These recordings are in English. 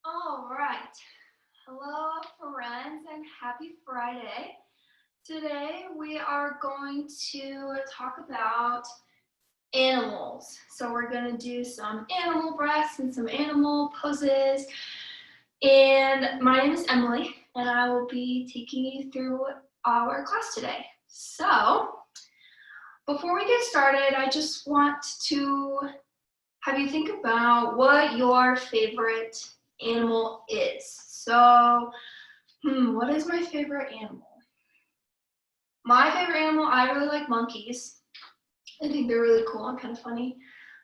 All right. Hello, friends, and happy Friday. Today we are going to talk about animals. So we're going to do some animal breaths and some animal poses. And my name is Emily, and I will be taking you through our class today. So before we get started, I just want to have you think about what your favorite animal is. So, what is my favorite animal? My favorite animal, I really like monkeys. I think they're really cool and kind of funny.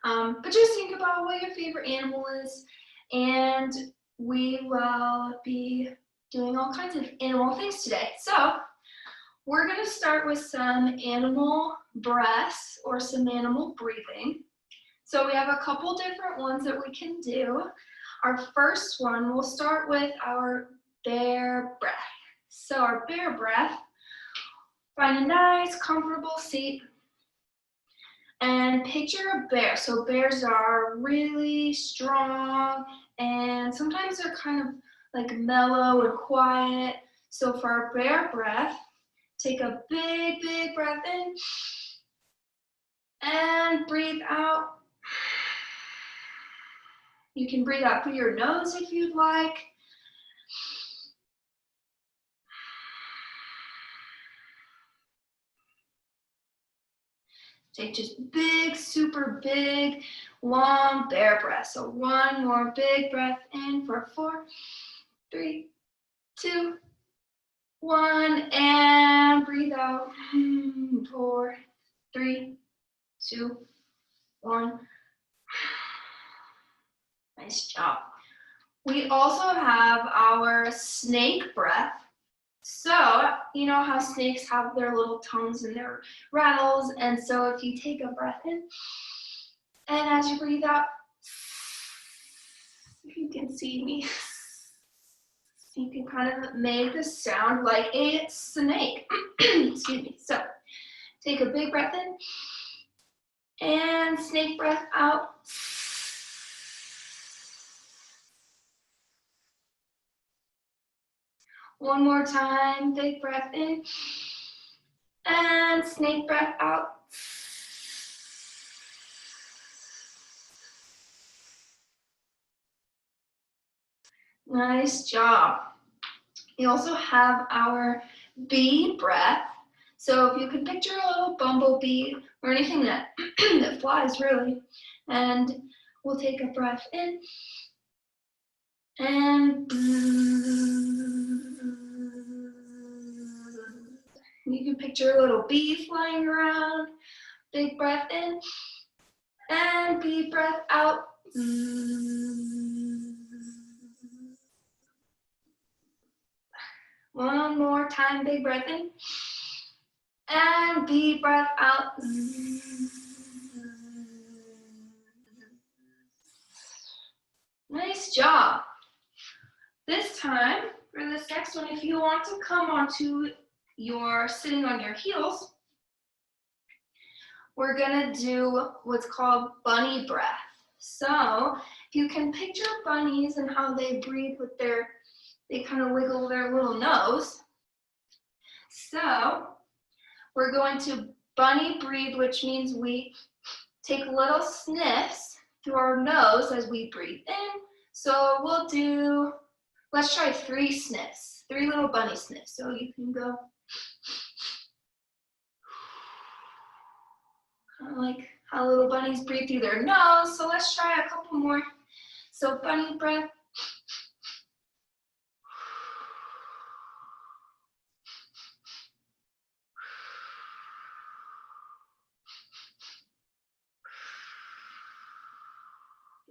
But just think about what your favorite animal is, and we will be doing all kinds of animal things today. So, we're going to start with some animal breaths or some animal breathing. So we have a couple different ones that we can do. Our first one, we'll start with our bear breath. So our bear breath, find a nice, comfortable seat and picture a bear. So bears are really strong and sometimes they're kind of like mellow and quiet. So for our bear breath, take a big, big breath in and breathe out. You can breathe out through your nose if you'd like. Take just big, super big, long bear breath. So one more big breath in for 4, 3, 2, 1, and breathe out. 4, 3, 2, 1. Nice job. We also have our snake breath. So, you know how snakes have their little tongues and their rattles, and so if you take a breath in, and as you breathe out, if you can see me, you can kind of make the sound like a snake. Excuse me. So, take a big breath in, and snake breath out. One more time, big breath in, and snake breath out. Nice job. We also have our bee breath. So if you can picture a little bumblebee or anything that, that flies really, and we'll take a breath in, and you can picture a little bee flying around. Big breath in, and bee breath out. One more time, big breath in, and bee breath out. Nice job. This time, for this next one, if you want to come onto your sitting on your heels, we're gonna do what's called bunny breath. So if you can picture bunnies and how they breathe with they kind of wiggle their little nose. So we're going to bunny breathe, which means we take little sniffs through our nose as we breathe in. So let's try 3 sniffs, 3 little bunny sniffs. So you can go kind of like how little bunnies breathe through their nose. So let's try a couple more. So bunny breath.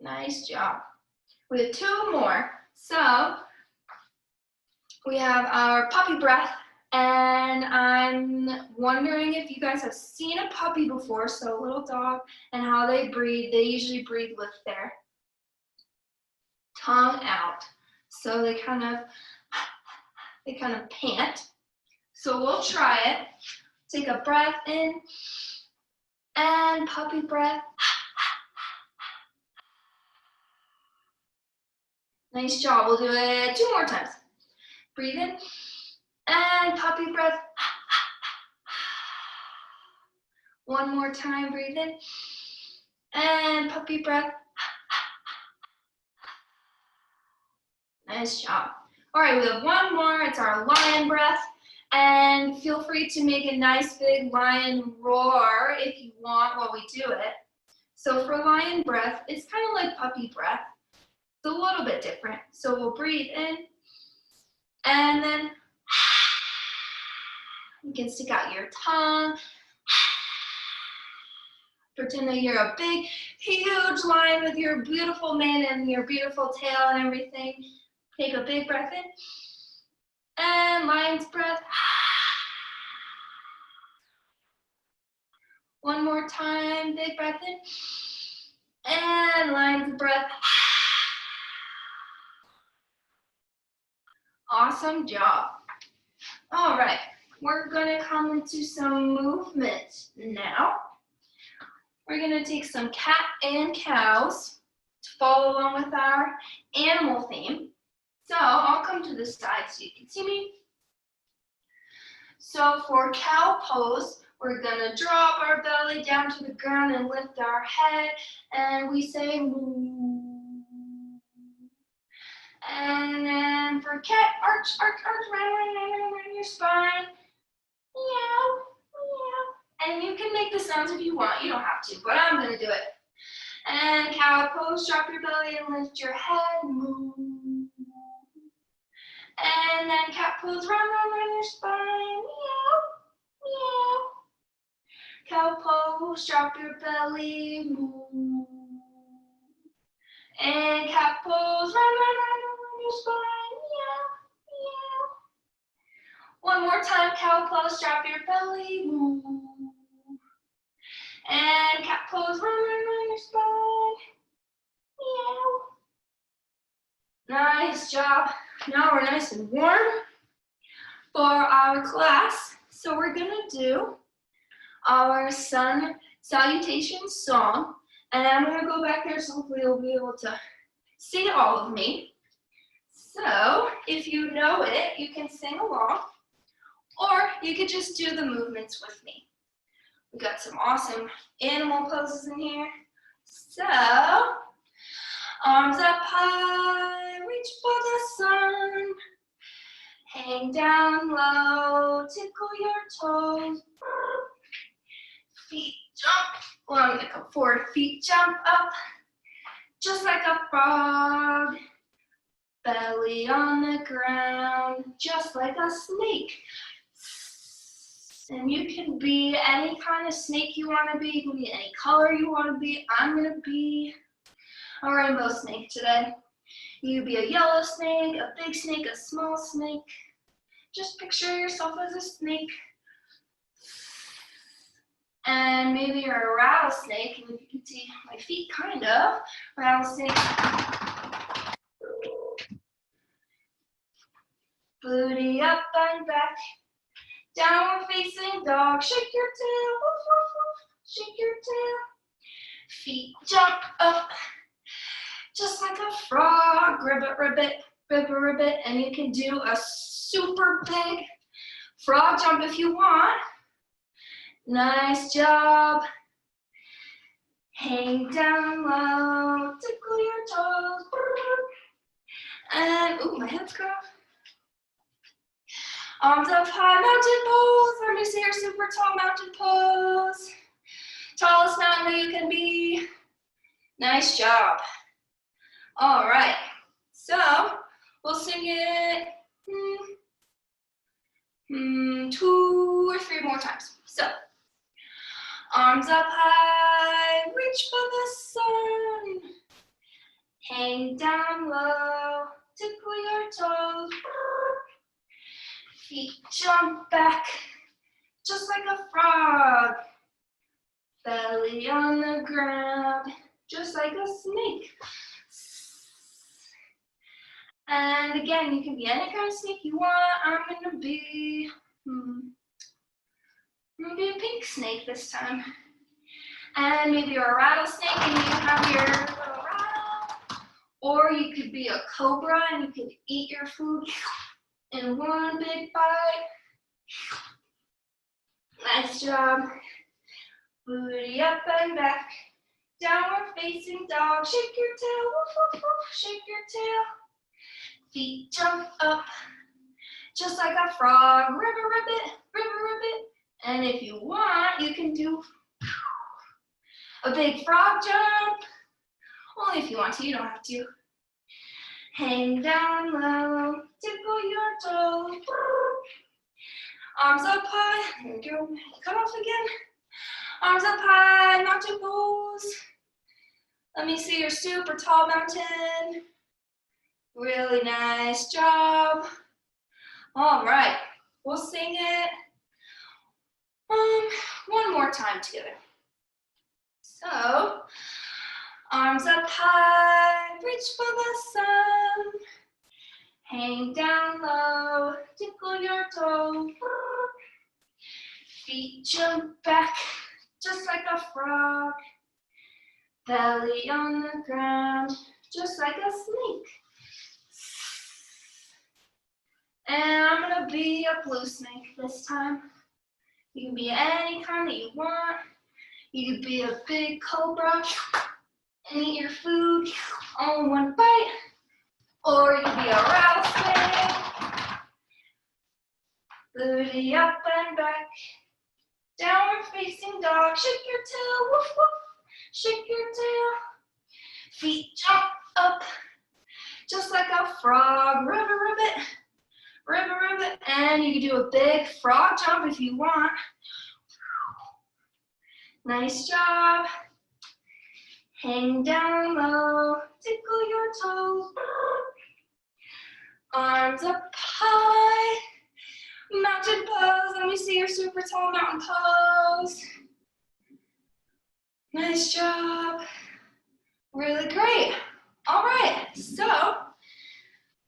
Nice job. We have 2 more. So we have our puppy breath, and I'm wondering if you guys have seen a puppy before, so a little dog, and how they breathe. They usually breathe with their tongue out. So they kind of pant. So we'll try it. Take a breath in, and puppy breath. Nice job. We'll do it 2 more times. Breathe in and puppy breath. 1 more time. Breathe in and puppy breath. Nice job. All right, we have 1 more. It's our lion breath. And feel free to make a nice big lion roar if you want while we do it. So for lion breath, it's kind of like puppy breath. It's a little bit different. So we'll breathe in and then you can stick out your tongue. Pretend that you're a big, huge lion with your beautiful mane and your beautiful tail and everything. Take a big breath in. And lion's breath. 1 more time, big breath in. And lion's breath. Awesome job. All right, we're gonna come into some movement now. We're gonna take some cat and cows to follow along with our animal theme. So I'll come to this side so you can see me. So for cow pose, we're gonna drop our belly down to the ground and lift our head, and we say moo. And then for cat, arch, arch, arch, round your spine. Meow, meow. And you can make the sounds if you want. You don't have to, but I'm gonna do it. And cow pose, drop your belly and lift your head, moo. And then cat pose, round your spine, meow, meow. Cow pose, drop your belly, moo. And cat pose, round your spine, meow, meow. 1 more time, cow pose, drop your belly, moo. And cat pose, round your spine, meow. Nice job. Now we're nice and warm for our class. So we're gonna do our sun salutation song. And I'm gonna go back there so hopefully you'll be able to see all of me. So if you know it, you can sing along, or you could just do the movements with me. We got some awesome animal poses in here. So, arms up high, reach for the sun. Hang down low, tickle your toes. Feet jump, well I'm gonna come forward. Feet jump up, just like a frog. Belly on the ground, just like a snake. And you can be any kind of snake you want to be. You can be any color you want to be. I'm going to be a rainbow snake today. You could be a yellow snake, a big snake, a small snake. Just picture yourself as a snake. And maybe you're a rattlesnake. And you can see my feet, kind of. Rattlesnake. Booty up and back. Downward facing dog, shake your tail, woof, woof, woof, shake your tail. Feet jump up, just like a frog, ribbit, ribbit, ribbit, ribbit. And you can do a super big frog jump if you want. Nice job. Hang down low, tickle your toes. And, ooh, my head's cut off. Arms up high, mountain pose. Let me see your super tall mountain pose. Tallest mountain that you can be. Nice job. All right, so we'll sing it 2 or 3 more times. So, arms up high, reach for the sun. Hang down low, tickle your toes. Feet jump back, just like a frog. Belly on the ground, just like a snake. And again, you can be any kind of snake you want. I'm gonna be a pink snake this time. And maybe you're a rattlesnake and you have your little rattle. Or you could be a cobra and you could eat your food in one big bite. Nice job. Booty up and back. Downward facing dog. Shake your tail. Woof, woof, woof. Shake your tail. Feet jump up. Just like a frog. Ribbit, ribbit, ribbit, ribbit. And if you want, you can do a big frog jump. Only if you want to, you don't have to. Hang down low, tickle your toes. Arms up high, there we go. Cut off again. Arms up high, mountain pose. Let me see your super tall mountain. Really nice job. All right, we'll sing it one more time together. So, arms up high, reach for the sun. Hang down low, tickle your toes. Feet jump back, just like a frog. Belly on the ground, just like a snake. And I'm gonna be a blue snake this time. You can be any kind that you want. You could be a big cobra and eat your food all in one bite. Or you could be a rattlesnake. Booty up and back. Downward facing dog. Shake your tail. Woof, woof. Shake your tail. Feet jump up. Just like a frog. Ribbit, ribbit. Ribbit, ribbit. And you can do a big frog jump if you want. Nice job. Hang down low. Tickle your toes. Arms up high. Mountain pose. Let me see your super tall mountain pose. Nice job. Really great. All right, so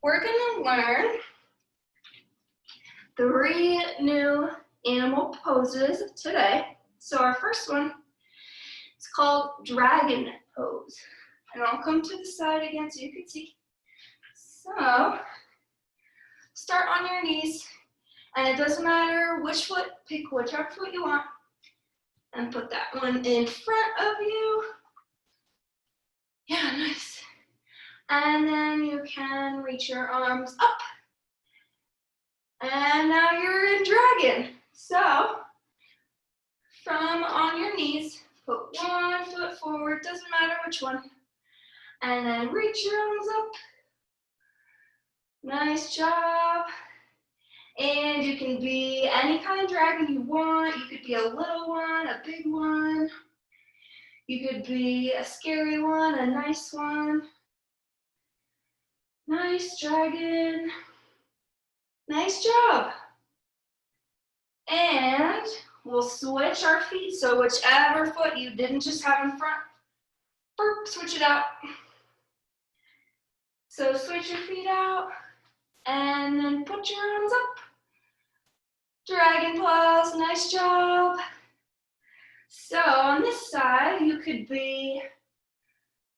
we're gonna learn 3 new animal poses today. So our first one is called dragon pose. And I'll come to the side again so you can see. So start on your knees. And it doesn't matter which foot, pick whichever foot you want. And put that one in front of you. Yeah, nice. And then you can reach your arms up. And now you're in dragon. So, from on your knees, put one foot forward, doesn't matter which one. And then reach your arms up. Nice job. And you can be any kind of dragon you want. You could be a little one, a big one. You could be a scary one, a nice one. Nice dragon. Nice job. And we'll switch our feet. So whichever foot you didn't just have in front, switch it out. So switch your feet out and then put your arms up. Dragon pose, nice job. So on this side, you could be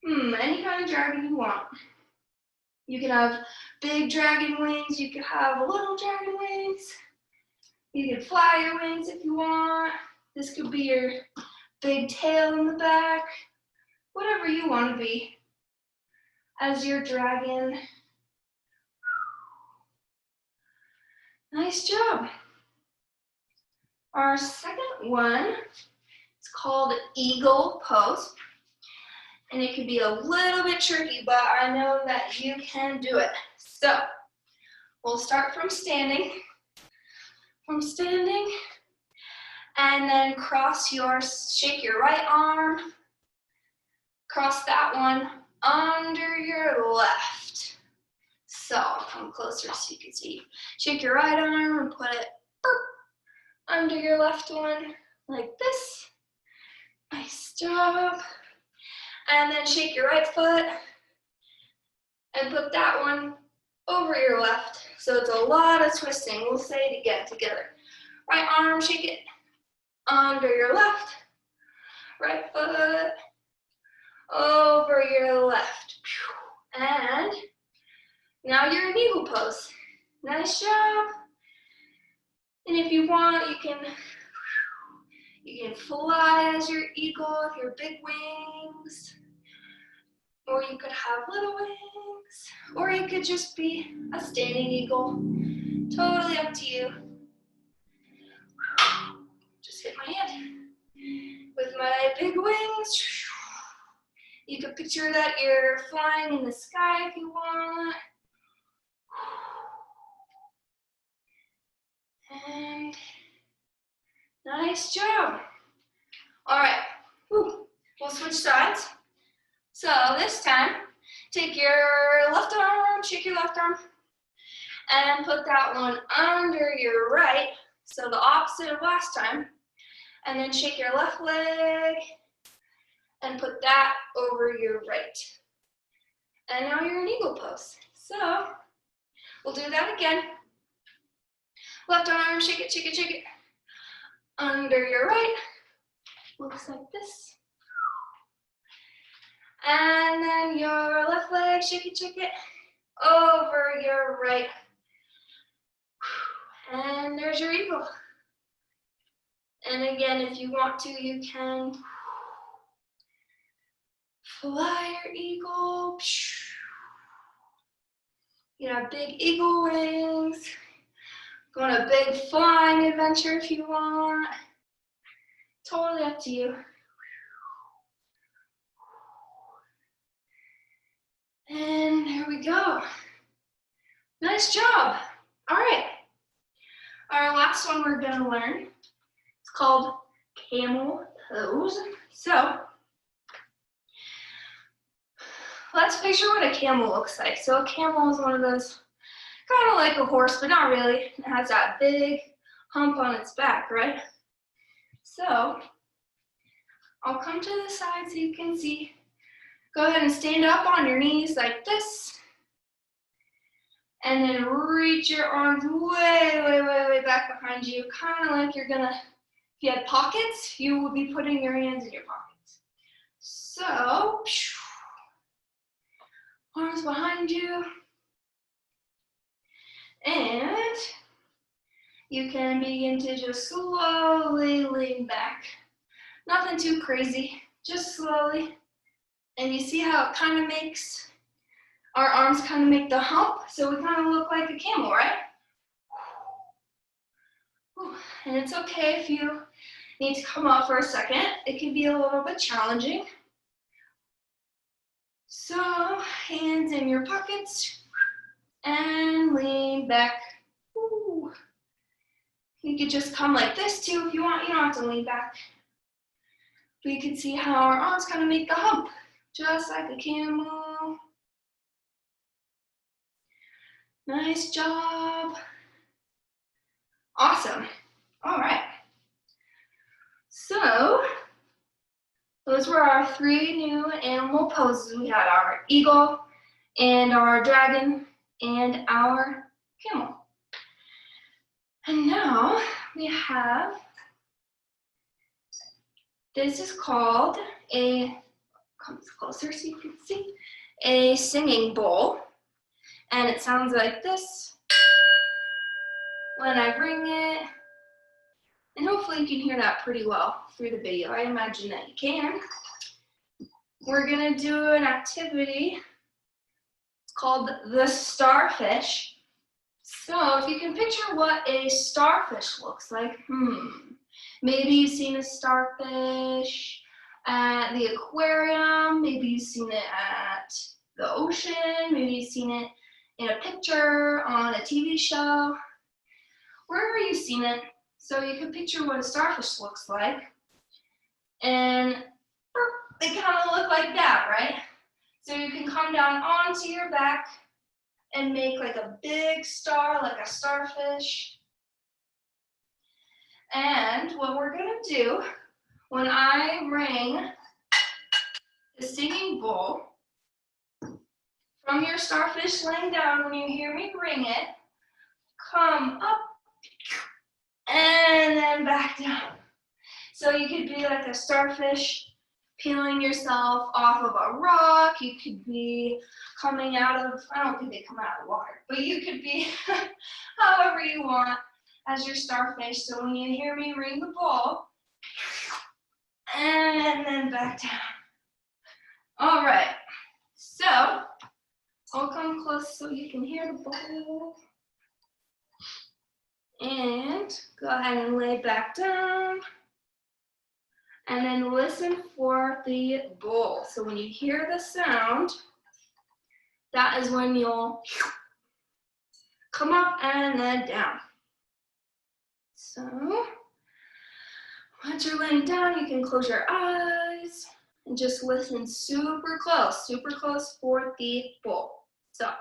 any kind of dragon you want. You can have big dragon wings, you could have little dragon wings. You can fly your wings if you want. This could be your big tail in the back. Whatever you want to be as your dragon. Nice job. Our second one is called eagle pose. And it can be a little bit tricky, but I know that you can do it. So we'll start from standing. And then shake your right arm. Cross that one under your left. So come closer so you can see. Shake your right arm and put it under your left one, like this. Nice job. And then shake your right foot and put that one over your left. So it's a lot of twisting. We'll say it again together. Right arm, shake it under your left. Right foot over your left. And now you're in eagle pose. Nice job. And if you want, you can fly as your eagle with your big wings. Or you could have little wings. Or you could just be a standing eagle. Totally up to you. Just hit my hand. With my big wings. You could picture that you're flying in the sky if you want. And nice job. All right, we'll switch sides. So this time, take your left arm, shake your left arm, and put that one under your right. So the opposite of last time. And then shake your left leg and put that over your right. And now you're in eagle pose. So we'll do that again. Left arm, shake it, shake it, shake it. Under your right. Looks like this. And then your left leg, shake it, over your right. And there's your eagle. And again, if you want to, you can fly your eagle. You have big eagle wings. Go on a big flying adventure if you want. Totally up to you. And there we go. Nice job. All right. Our last one we're gonna learn, it's called camel pose. So let's picture what a camel looks like. So a camel is one of those, kind of like a horse, but not really. It has that big hump on its back, right? So I'll come to the side so you can see. Go ahead and stand up on your knees like this. And then reach your arms way, way, way, way back behind you. Kind of like you're gonna, if you had pockets, you would be putting your hands in your pockets. So, arms behind you. And you can begin to just slowly lean back. Nothing too crazy, just slowly. And you see how it kind of makes, our arms kind of make the hump, so we kind of look like a camel, right? And it's okay if you need to come up for a second. It can be a little bit challenging. So, hands in your pockets and lean back. Ooh. You could just come like this too if you want. You don't have to lean back. But you can see how our arms kind of make the hump, just like a camel. Nice job. Awesome. All right. So, those were our 3 new animal poses. We had our eagle and our dragon and our camel. And now we have, this is called a, come closer so you can see, a singing bowl. And it sounds like this when I ring it. And hopefully you can hear that pretty well through the video. I imagine that you can. We're gonna do an activity called the starfish. So if you can picture what a starfish looks like, maybe you've seen a starfish at the aquarium, maybe you've seen it at the ocean, maybe you've seen it in a picture on a TV show, wherever you've seen it. So you can picture what a starfish looks like. And they kind of look like that, right? So you can come down onto your back and make like a big star, like a starfish. And what we're gonna do, when I ring the singing bowl, from your starfish laying down, when you hear me ring it, come up and then back down. So you could be like a starfish peeling yourself off of a rock. You could be coming out of, I don't think they come out of the water, but you could be however you want as your starfish. So when you hear me ring the bell, and then back down. All right, so I'll come close so you can hear the bell. And go ahead and lay back down. And then listen for the bowl. So when you hear the sound, that is when you'll come up and then down. So once you're laying down, you can close your eyes and just listen super close for the bowl. So, that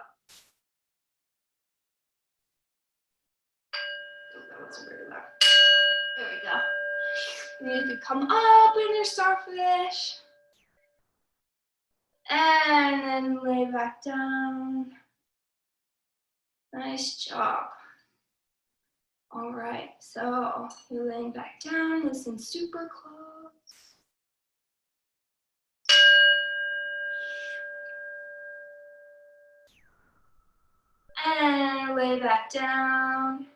wasn't very loud. There we go. And you can come up in your starfish. And then lay back down. Nice job. All right, so you're laying back down, listen super close. And lay back down.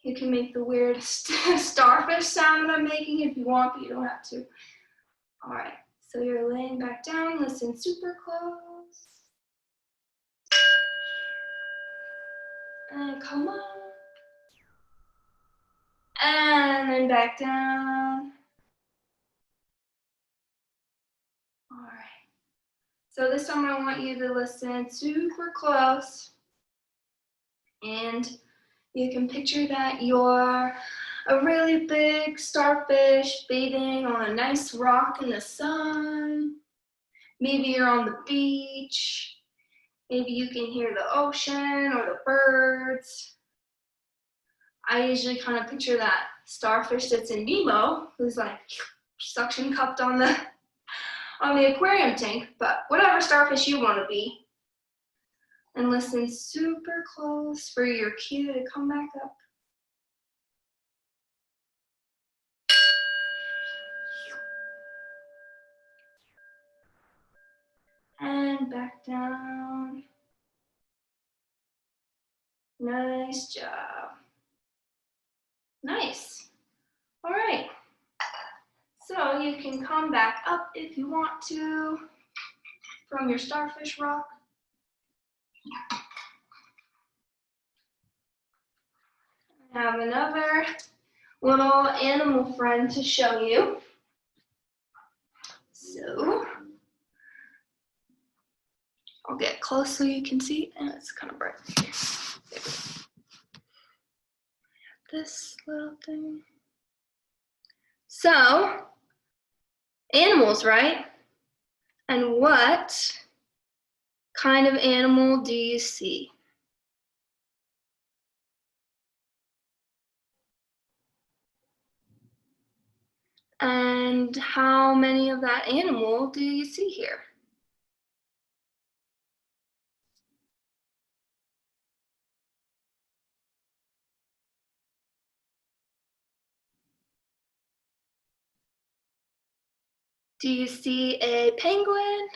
You can make the weird starfish sound that I'm making if you want, but you don't have to. All right, so you're laying back down, listen super close. And come up. And then back down. All right. So this time I want you to listen super close. And you can picture that you're a really big starfish bathing on a nice rock in the sun. Maybe you're on the beach. Maybe you can hear the ocean or the birds. I usually kind of picture that starfish that's in Nemo, who's like suction cupped on the aquarium tank, but whatever starfish you want to be. And listen super close for your cue to come back up. And back down. Nice job. Nice. All right. So you can come back up if you want to from your starfish rock. I have another little animal friend to show you. So I'll get close so you can see, and it's kind of bright. This little thing. So, animals, right? And what kind of animal do you see? And how many of that animal do you see here? Do you see a penguin?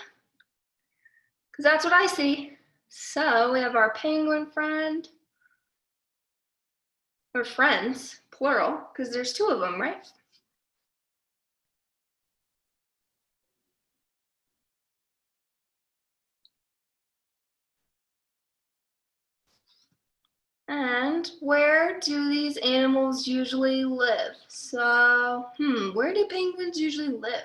Because that's what I see. So we have our penguin friend, or friends, plural, because there's two of them, right? And where do these animals usually live? So, where do penguins usually live?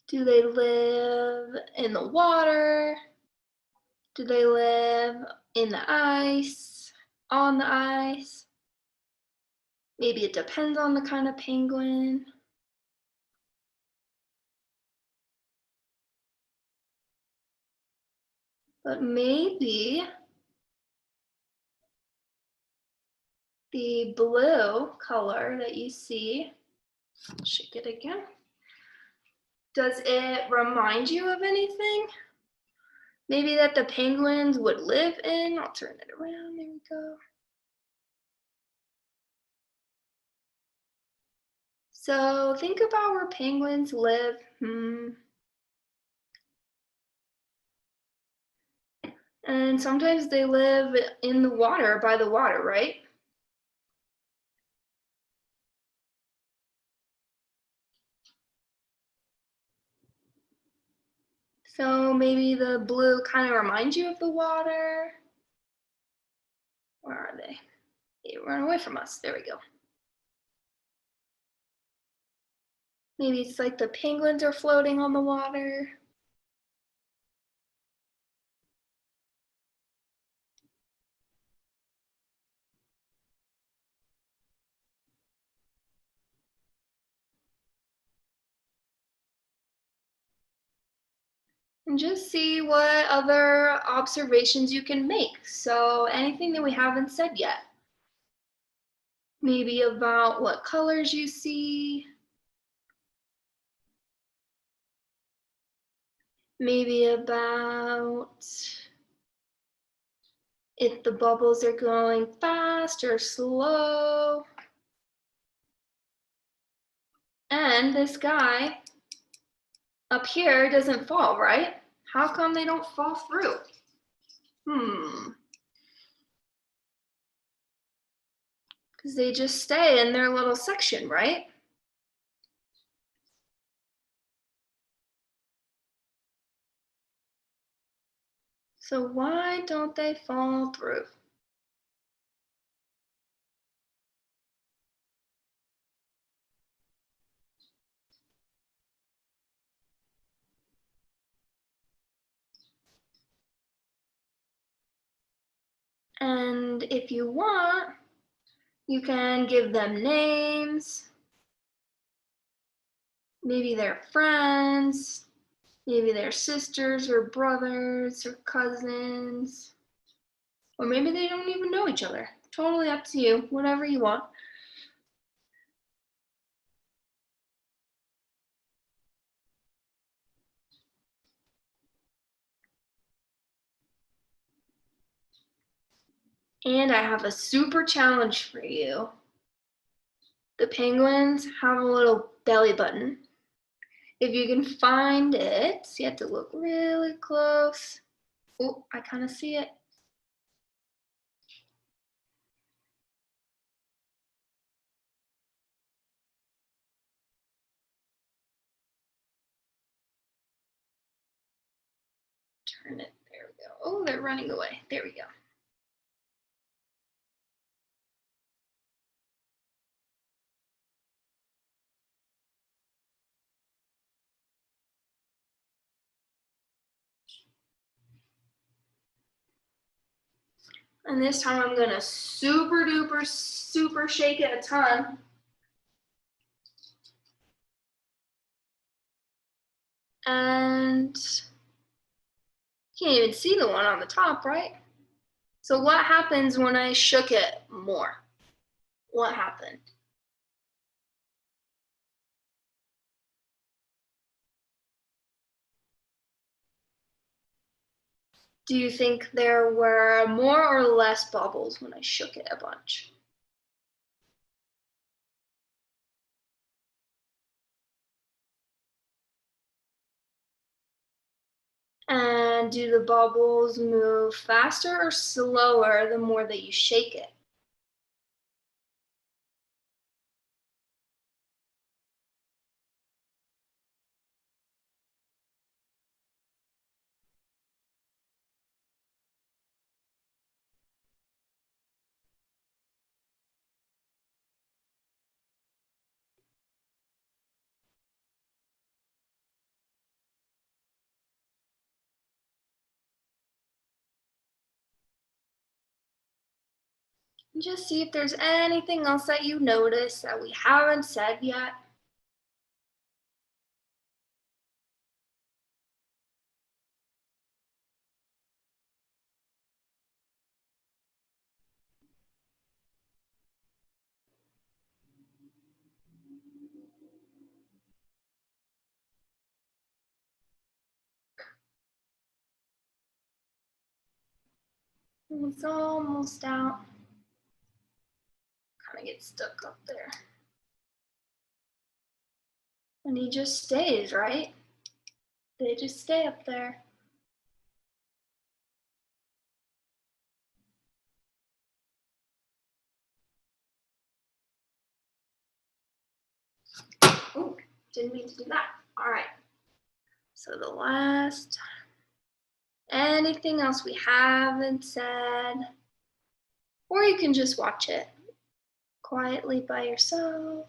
Do they live in the water? Do they live in the ice? On the ice? Maybe it depends on the kind of penguin. But maybe the blue color that you see, shake it again. Does it remind you of anything? Maybe that the penguins would live in? I'll turn it around, there we go. So think about where penguins live. And sometimes they live in the water, by the water, right? So maybe the blue kind of reminds you of the water. Where are they? They run away from us. There we go. Maybe it's like the penguins are floating on the water. And just see what other observations you can make. So anything that we haven't said yet. Maybe about what colors you see. Maybe about if the bubbles are going fast or slow. And this guy up here doesn't fall, right? How come they don't fall through? Because they just stay in their little section, right? So why don't they fall through? And if you want, you can give them names. Maybe they're friends. Maybe they're sisters or brothers or cousins. Or maybe they don't even know each other. Totally up to you, whatever you want. And I have a super challenge for you. The penguins have a little belly button. If you can find it, you have to look really close. Oh, I kind of see it. Turn it. There we go. Oh, they're running away. There we go. And this time I'm gonna super duper super shake it a ton. And you can't even see the one on the top, right? So what happens when I shook it more? What happened? Do you think there were more or less bubbles when I shook it a bunch? And do the bubbles move faster or slower the more that you shake it? And just see if there's anything else that you notice that we haven't said yet. It's almost out. Kind of get stuck up there. And he just stays, right? They just stay up there. Oh, didn't mean to do that. All right. So the last, anything else we haven't said? Or you can just watch it quietly by yourself.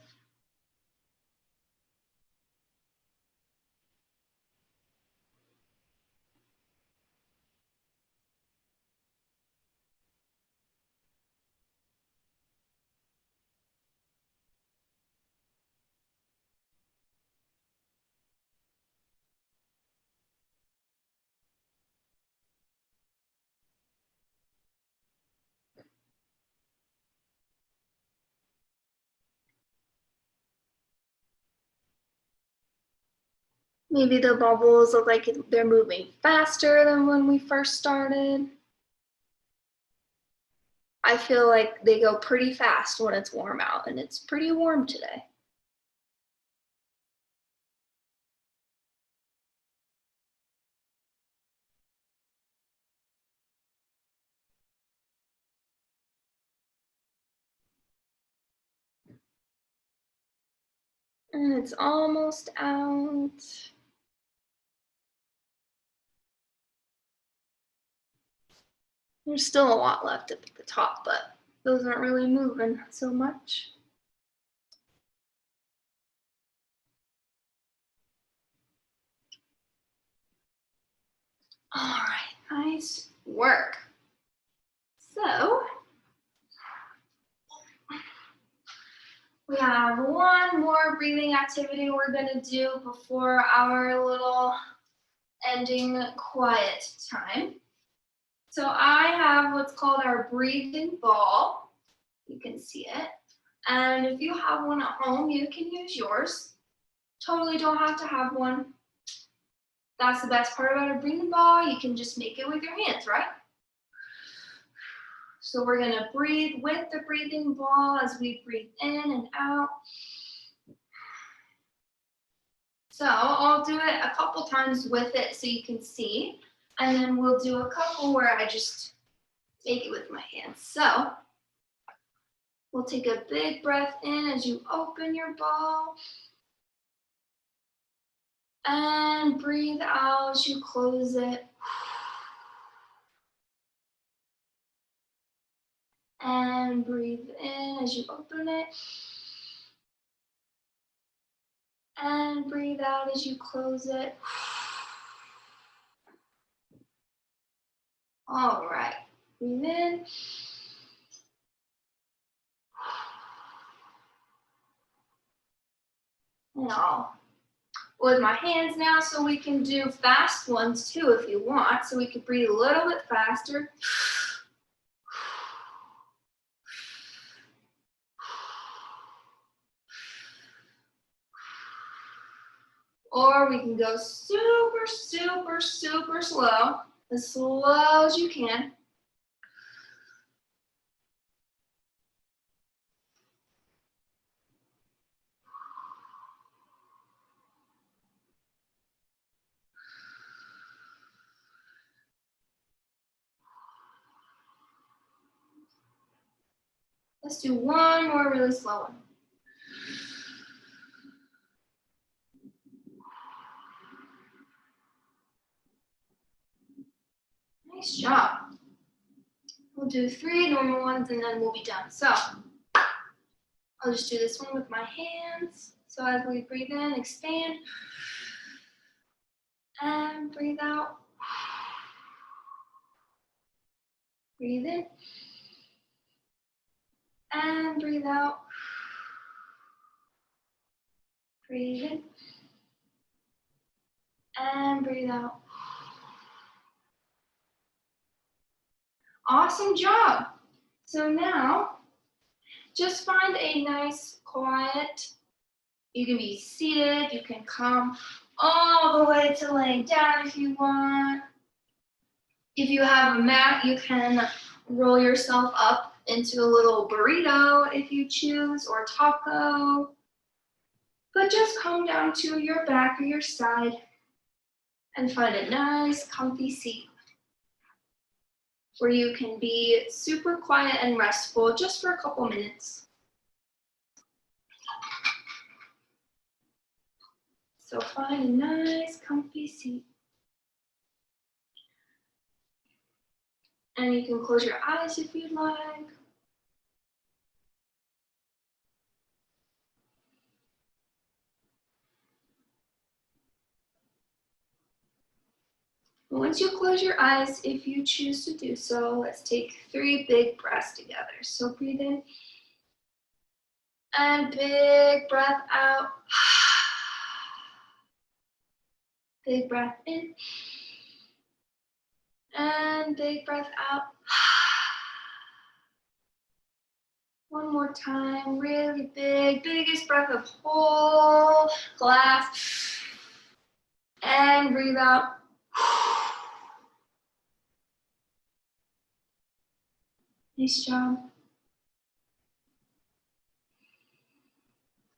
Maybe the bubbles look like they're moving faster than when we first started. I feel like they go pretty fast when it's warm out, and it's pretty warm today. And it's almost out. There's still a lot left up at the top, but those aren't really moving so much. All right, nice work. So we have one more breathing activity we're gonna do before our little ending quiet time. So I have what's called our breathing ball. You can see it. And if you have one at home, you can use yours. Totally don't have to have one. That's the best part about a breathing ball. You can just make it with your hands, right? So we're gonna breathe with the breathing ball as we breathe in and out. So I'll do it a couple times with it so you can see. And then we'll do a couple where I just make it with my hands. So we'll take a big breath in as you open your ball. And breathe out as you close it. And breathe in as you open it. And breathe out as you close it. All right, breathe in. And I'll with my hands now, so we can do fast ones too if you want. So we can breathe a little bit faster. Or we can go super, super, super slow, as slow as you can. Let's do one more really slow one. Nice job. We'll do 3 normal ones and then we'll be done. So I'll just do this one with my hands. So as we breathe in, expand. And breathe out. Breathe in. And breathe out. Breathe in. And breathe out. Awesome job. So now, just find a nice, quiet, you can be seated, you can come all the way to laying down if you want. If you have a mat, you can roll yourself up into a little burrito if you choose, or taco. But just come down to your back or your side and find a nice comfy seat where you can be super quiet and restful just for a couple minutes. So find a nice comfy seat. And you can close your eyes if you'd like. Once you close your eyes, if you choose to do so, let's take 3 big breaths together. So breathe in and big breath out. Big breath in and big breath out. One more time, really big, biggest breath of whole glass. And breathe out. Nice job.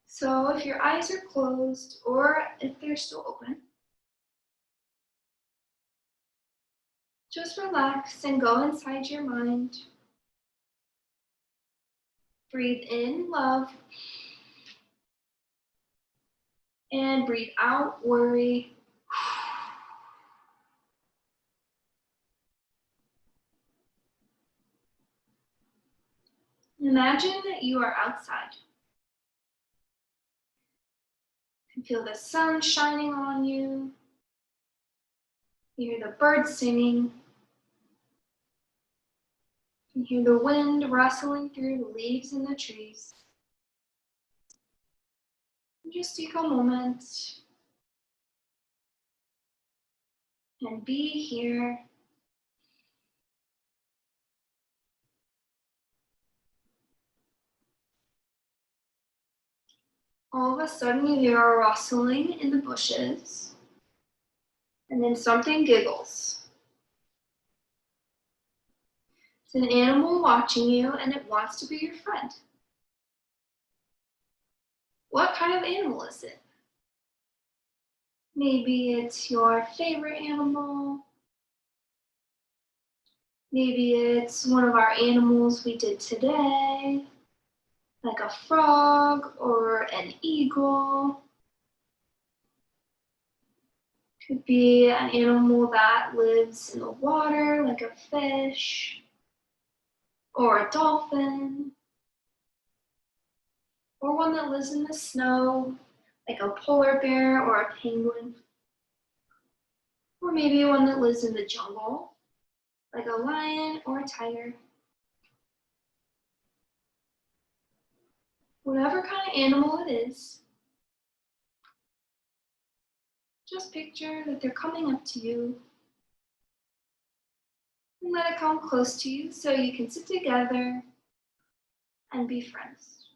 So if your eyes are closed or if they're still open, just relax and go inside your mind. Breathe in love and breathe out worry. Imagine that you are outside. You can feel the sun shining on you. You hear the birds singing. You hear the wind rustling through the leaves in the trees. Just take a moment and be here. All of a sudden you hear a rustling in the bushes, and then something giggles. It's an animal watching you, and it wants to be your friend. What kind of animal is it? Maybe it's your favorite animal. Maybe it's one of our animals we did today, like a frog or an eagle. Could be an animal that lives in the water, like a fish or a dolphin, or one that lives in the snow, like a polar bear or a penguin, or maybe one that lives in the jungle, like a lion or a tiger. Whatever kind of animal it is, just picture that they're coming up to you and let it come close to you so you can sit together and be friends.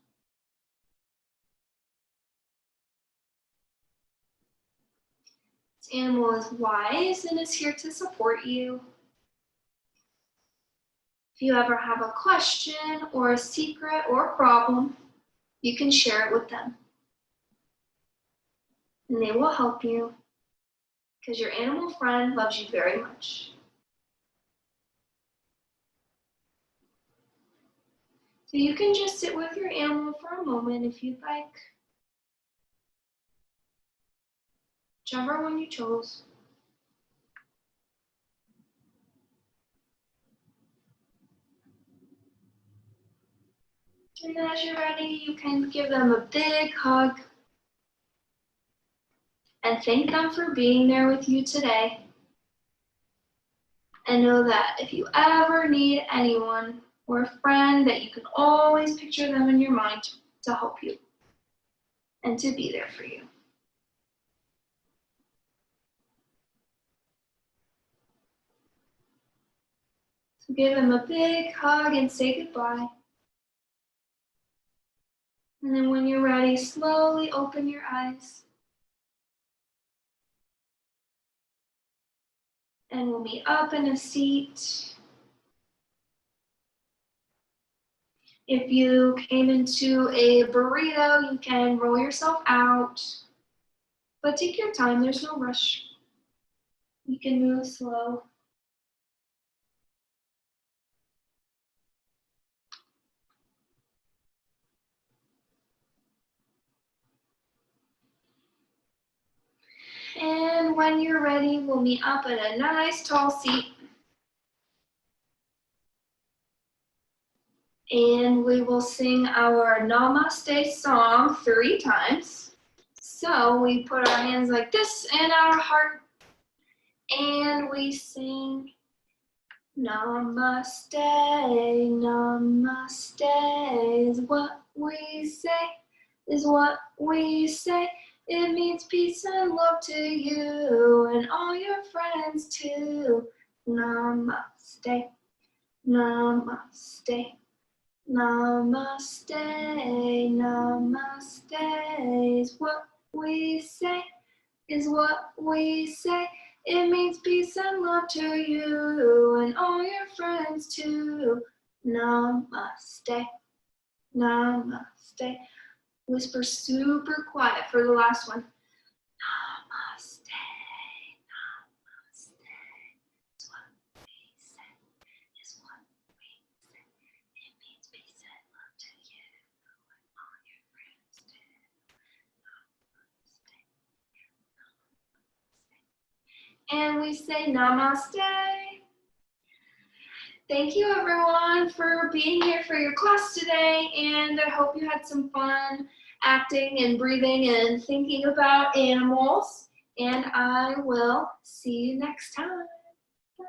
This animal is wise and is here to support you. If you ever have a question or a secret or a problem, you can share it with them. And they will help you because your animal friend loves you very much. So you can just sit with your animal for a moment if you'd like. Whichever one you chose. And as you're ready, you can give them a big hug and thank them for being there with you today. And know that if you ever need anyone or a friend, that you can always picture them in your mind to help you and to be there for you. So give them a big hug and say goodbye. And then when you're ready, slowly open your eyes. And we'll meet up in a seat. If you came into a burrito, you can roll yourself out. But take your time, there's no rush. You can move slow. And when you're ready, we'll meet up at a nice tall seat. And we will sing our Namaste song 3 times. So we put our hands like this in our heart and we sing Namaste, Namaste is what we say, is what we say. It means peace and love to you and all your friends too. Namaste, Namaste, Namaste, Namaste is what we say, is what we say. It means peace and love to you and all your friends too. Namaste, Namaste. Whisper super quiet for the last one. Namaste, Namaste. Is what we say, is what we say. It means peace and love to you and all your friends too. Namaste, Namaste. And we say namaste. Thank you everyone for being here for your class today, and I hope you had some fun acting and breathing and thinking about animals, and I will see you next time. Bye.